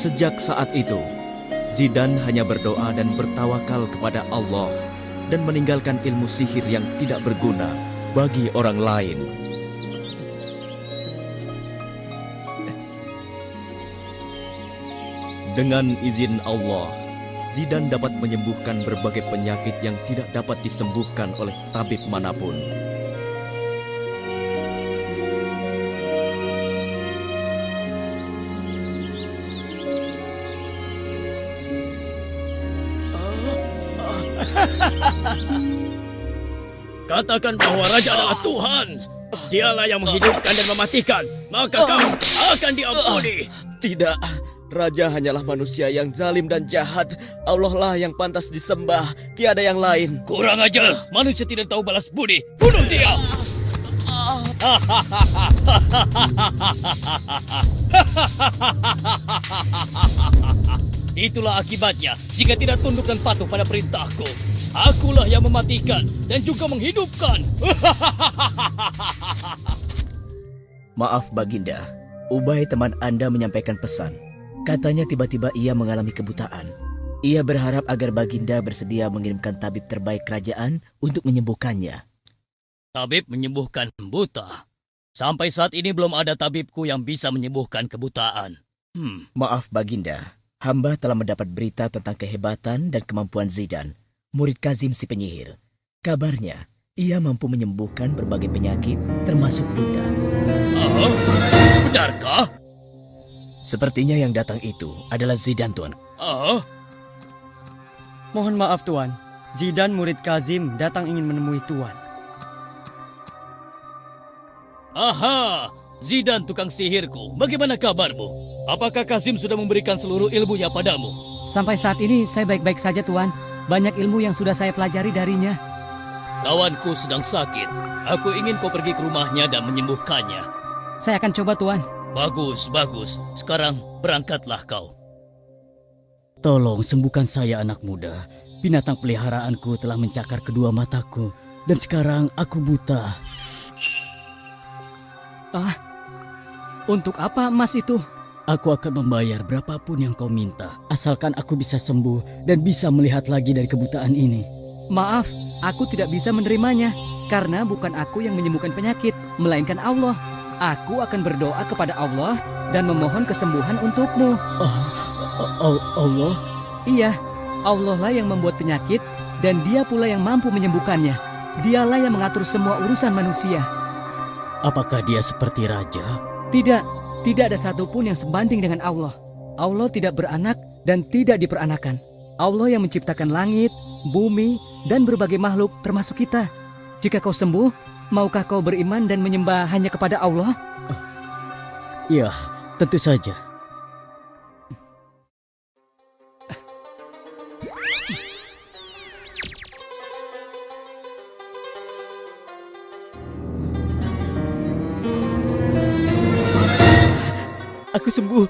Sejak saat itu, Zidane hanya berdoa dan bertawakal kepada Allah dan meninggalkan ilmu sihir yang tidak berguna bagi orang lain. Dengan izin Allah, Zidane dapat menyembuhkan berbagai penyakit yang tidak dapat disembuhkan oleh tabib manapun. Katakan bahwa Raja adalah Tuhan. Dialah yang menghidupkan dan mematikan. Maka kau akan diampuni. Tidak, Raja hanyalah manusia yang zalim dan jahat. Allah lah yang pantas disembah, tiada yang lain. Kurang ajar, manusia tidak tahu balas budi. Bunuh dia. Itulah akibatnya jika tidak tunduk dan patuh pada perintahku. Akulah yang mematikan dan juga menghidupkan. Maaf Baginda, Ubay teman Anda menyampaikan pesan. Katanya tiba-tiba ia mengalami kebutaan. Ia berharap agar Baginda bersedia mengirimkan tabib terbaik kerajaan untuk menyembuhkannya. Tabib menyembuhkan buta. Sampai saat ini belum ada tabibku yang bisa menyembuhkan kebutaan. Maaf Baginda, hamba telah mendapat berita tentang kehebatan dan kemampuan Zidane, murid Kazim si penyihir. Kabarnya, ia mampu menyembuhkan berbagai penyakit, termasuk buta. Benarkah? Sepertinya yang datang itu adalah Zidane, Tuan. Mohon maaf, Tuan. Zidane murid Kazim datang ingin menemui Tuan. Aha, Zidane tukang sihirku. Bagaimana kabarmu? Apakah Kazim sudah memberikan seluruh ilmunya padamu? Sampai saat ini saya baik-baik saja, Tuan. Banyak ilmu yang sudah saya pelajari darinya. Kawanku sedang sakit. Aku ingin kau pergi ke rumahnya dan menyembuhkannya. Saya akan coba, Tuan. Bagus, bagus. Sekarang berangkatlah kau. Tolong sembuhkan saya, anak muda. Binatang peliharaanku telah mencakar kedua mataku. Dan sekarang aku buta. Untuk apa emas itu? Aku akan membayar berapapun yang kau minta. Asalkan aku bisa sembuh dan bisa melihat lagi dari kebutaan ini. Maaf, aku tidak bisa menerimanya. Karena bukan aku yang menyembuhkan penyakit, melainkan Allah. Aku akan berdoa kepada Allah dan memohon kesembuhan untukmu. Allah? Iya, Allah lah yang membuat penyakit dan Dia pula yang mampu menyembuhkannya. Dialah yang mengatur semua urusan manusia. Apakah dia seperti raja? Tidak ada satupun yang sebanding dengan Allah. Allah tidak beranak dan tidak diperanakan. Allah yang menciptakan langit, bumi, dan berbagai makhluk termasuk kita. Jika kau sembuh, maukah kau beriman dan menyembah hanya kepada Allah? Ya, tentu saja. Aku sembuh.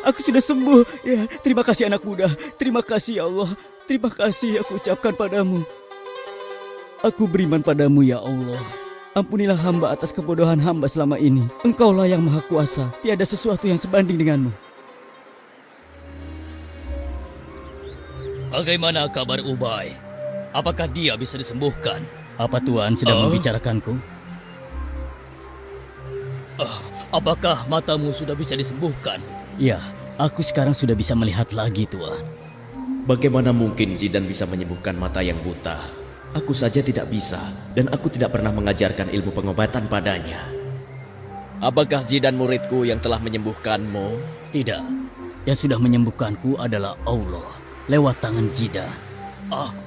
Aku sudah sembuh. Ya, terima kasih anak muda. Terima kasih ya Allah. Terima kasih aku ucapkan padamu. Aku beriman padamu ya Allah. Ampunilah hamba atas kebodohan hamba selama ini. Engkaulah yang maha kuasa. Tiada sesuatu yang sebanding denganmu. Bagaimana kabar Ubay? Apakah dia bisa disembuhkan? Apa Tuhan sedang membicarakanku? Apakah matamu sudah bisa disembuhkan? Ya, aku sekarang sudah bisa melihat lagi, Tuhan. Bagaimana mungkin Zidane bisa menyembuhkan mata yang buta? Aku saja tidak bisa, dan aku tidak pernah mengajarkan ilmu pengobatan padanya. Apakah Zidane muridku yang telah menyembuhkanmu? Tidak, yang sudah menyembuhkanku adalah Allah lewat tangan Zidane.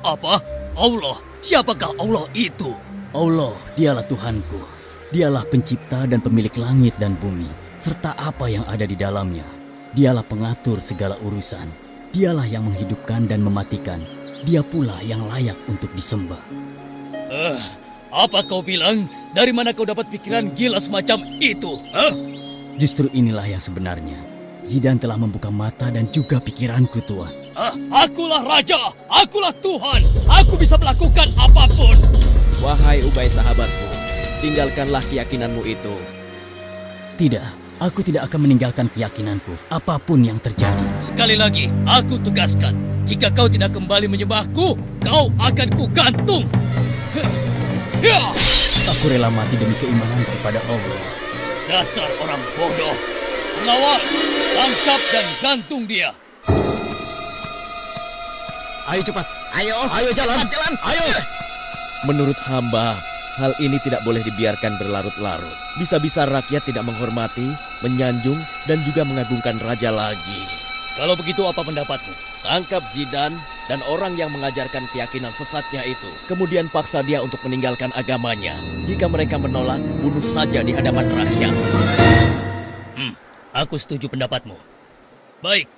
Apa? Allah? Siapakah Allah itu? Allah, dialah Tuhanku. Dialah pencipta dan pemilik langit dan bumi, serta apa yang ada di dalamnya. Dialah pengatur segala urusan. Dialah yang menghidupkan dan mematikan. Dia pula yang layak untuk disembah. Apa kau bilang? Dari mana kau dapat pikiran gila semacam itu? Justru inilah yang sebenarnya. Zidane telah membuka mata dan juga pikiranku, Tuhan. Akulah raja, akulah Tuhan. Aku bisa melakukan apapun. Wahai Ubay sahabatku, tinggalkanlah keyakinanmu itu. Tidak, Aku tidak akan meninggalkan keyakinanku, apapun yang terjadi. Sekali lagi, aku tegaskan. Jika kau tidak kembali menyembahku, kau akan kugantung. Ya! Aku rela mati demi keimananku pada Allah. Dasar orang bodoh. Pengawal, tangkap dan gantung dia. Ayo cepat. Ayo jalan. Ayo. Menurut hamba, hal ini tidak boleh dibiarkan berlarut-larut. Bisa-bisa rakyat tidak menghormati, menyanjung, dan juga mengagungkan raja lagi. Kalau begitu apa pendapatmu? Tangkap Zidan dan orang yang mengajarkan keyakinan sesatnya itu. Kemudian paksa dia untuk meninggalkan agamanya. Jika mereka menolak, bunuh saja di hadapan rakyat. Aku setuju pendapatmu. Baik,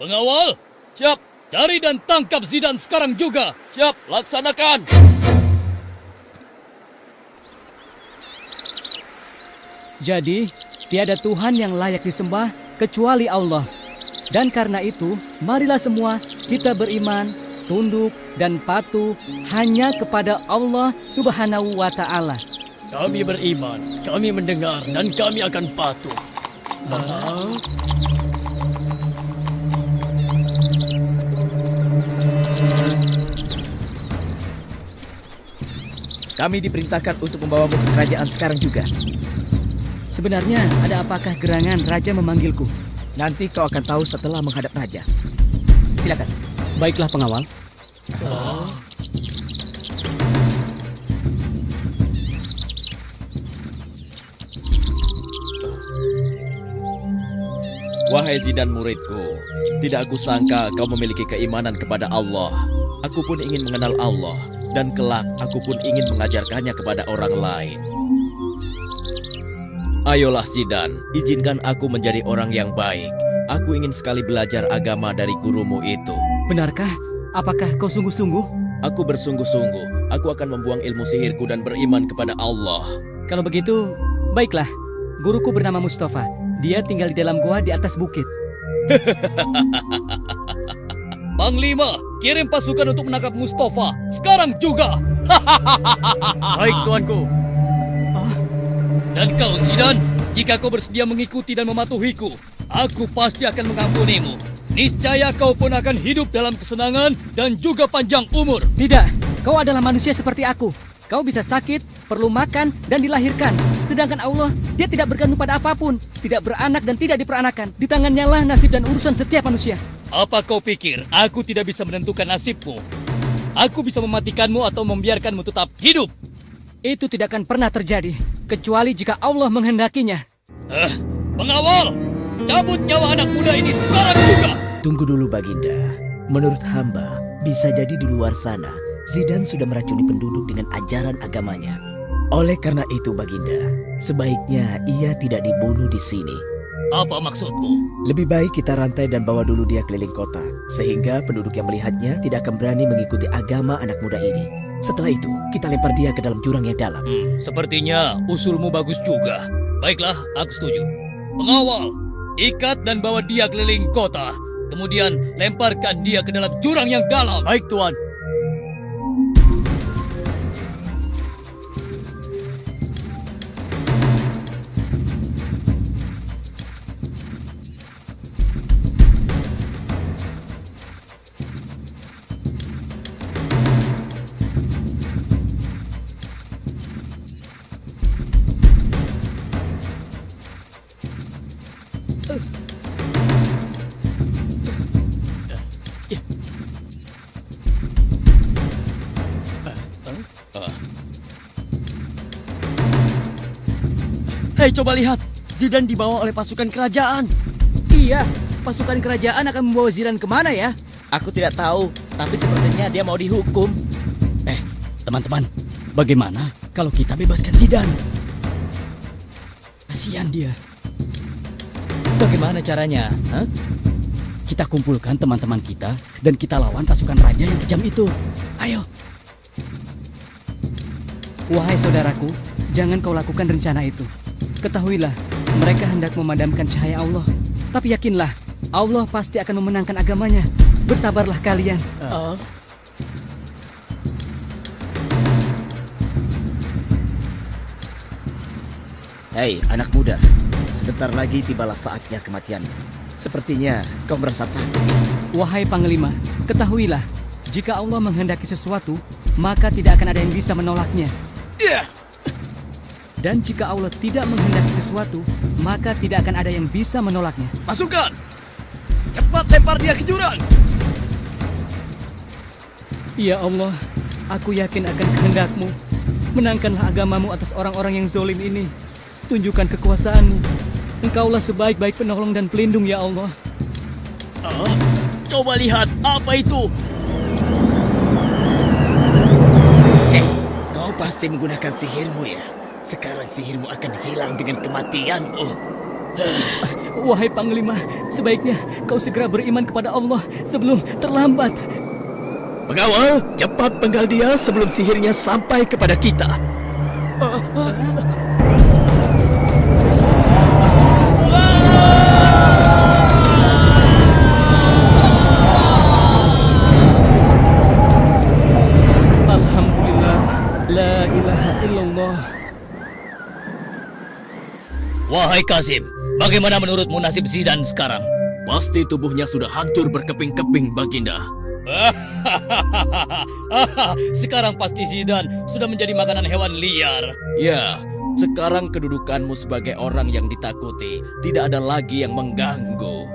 pengawal, siap. Cari dan tangkap Zidan sekarang juga. Siap, laksanakan. Jadi, tiada Tuhan yang layak disembah kecuali Allah. Dan karena itu, marilah semua kita beriman, tunduk, dan patuh hanya kepada Allah Subhanahu wa Ta'ala. Kami beriman, kami mendengar, dan kami akan patuh. Kami diperintahkan untuk membawamu ke kerajaan sekarang juga. Sebenarnya, ada apakah gerangan raja memanggilku? Nanti kau akan tahu setelah menghadap raja. Silakan. Baiklah pengawal. Wahai Zidan muridku, tidak aku sangka kau memiliki keimanan kepada Allah. Aku pun ingin mengenal Allah, dan kelak aku pun ingin mengajarkannya kepada orang lain. Ayolah Zidan, izinkan aku menjadi orang yang baik. Aku ingin sekali belajar agama dari gurumu itu. Benarkah? Apakah kau sungguh-sungguh? Aku bersungguh-sungguh. Aku akan membuang ilmu sihirku dan beriman kepada Allah. Kalau begitu, baiklah. Guruku bernama Mustafa. Dia tinggal di dalam gua di atas bukit. Panglima, kirim pasukan untuk menangkap Mustafa. Sekarang juga. Baik, tuanku. Dan kau, Zidan, jika kau bersedia mengikuti dan mematuhiku, aku pasti akan mengampunimu. Niscaya kau pun akan hidup dalam kesenangan dan juga panjang umur. Tidak, kau adalah manusia seperti aku. Kau bisa sakit, perlu makan, dan dilahirkan. Sedangkan Allah, dia tidak bergantung pada apapun. Tidak beranak dan tidak diperanakan. Di tangannya lah nasib dan urusan setiap manusia. Apa kau pikir aku tidak bisa menentukan nasibmu? Aku bisa mematikanmu atau membiarkanmu tetap hidup. Itu tidak akan pernah terjadi. Kecuali jika Allah menghendakinya. Pengawal, cabut nyawa anak muda ini sekarang juga. Tunggu dulu Baginda. Menurut hamba, bisa jadi di luar sana, Zidan sudah meracuni penduduk dengan ajaran agamanya. Oleh karena itu Baginda, sebaiknya ia tidak dibunuh di sini. Apa maksudmu? Lebih baik kita rantai dan bawa dulu dia keliling kota, sehingga penduduk yang melihatnya tidak akan berani mengikuti agama anak muda ini. Setelah itu, kita lempar dia ke dalam jurang yang dalam. Sepertinya usulmu bagus juga. Baiklah, aku setuju. Pengawal, ikat dan bawa dia keliling kota. Kemudian lemparkan dia ke dalam jurang yang dalam. Baik, Tuan. Hei, coba lihat. Zidan dibawa oleh pasukan kerajaan. Iya, pasukan kerajaan akan membawa Zidan kemana ya? Aku tidak tahu, tapi sepertinya dia mau dihukum. Teman-teman, bagaimana kalau kita bebaskan Zidan? Kasihan dia. Bagaimana caranya? Kita kumpulkan teman-teman kita dan kita lawan pasukan raja yang kejam itu. Ayo. Wahai saudaraku, jangan kau lakukan rencana itu. Ketahuilah, mereka hendak memadamkan cahaya Allah. Tapi yakinlah, Allah pasti akan memenangkan agamanya. Bersabarlah kalian. Hei, anak muda. Sebentar lagi tibalah saatnya kematianmu. Sepertinya kau merasa takut. Wahai Panglima, ketahuilah, jika Allah menghendaki sesuatu, maka tidak akan ada yang bisa menolaknya. Dan jika Allah tidak menghendaki sesuatu, maka tidak akan ada yang bisa menolaknya. Pasukan! Cepat lempar dia ke jurang! Ya Allah, aku yakin akan kehendak-Mu. Menangkanlah agamamu atas orang-orang yang zolim ini. Tunjukkan kekuasaan-Mu. Engkaulah sebaik-baik penolong dan pelindung, ya Allah. Coba lihat, apa itu? Kau pasti menggunakan sihirmu ya. Sekarang sihirmu akan hilang dengan kematianmu. Wahai Panglima, sebaiknya kau segera beriman kepada Allah sebelum terlambat. Pengawal, cepat penggal dia sebelum sihirnya sampai kepada kita. Alhamdulillah, la ilaha illallah. Wahai Kasim, bagaimana menurutmu nasib Zidan sekarang? Pasti tubuhnya sudah hancur berkeping-keping, Baginda. Sekarang pasti Zidan sudah menjadi makanan hewan liar. Ya, sekarang kedudukanmu sebagai orang yang ditakuti tidak ada lagi yang mengganggu.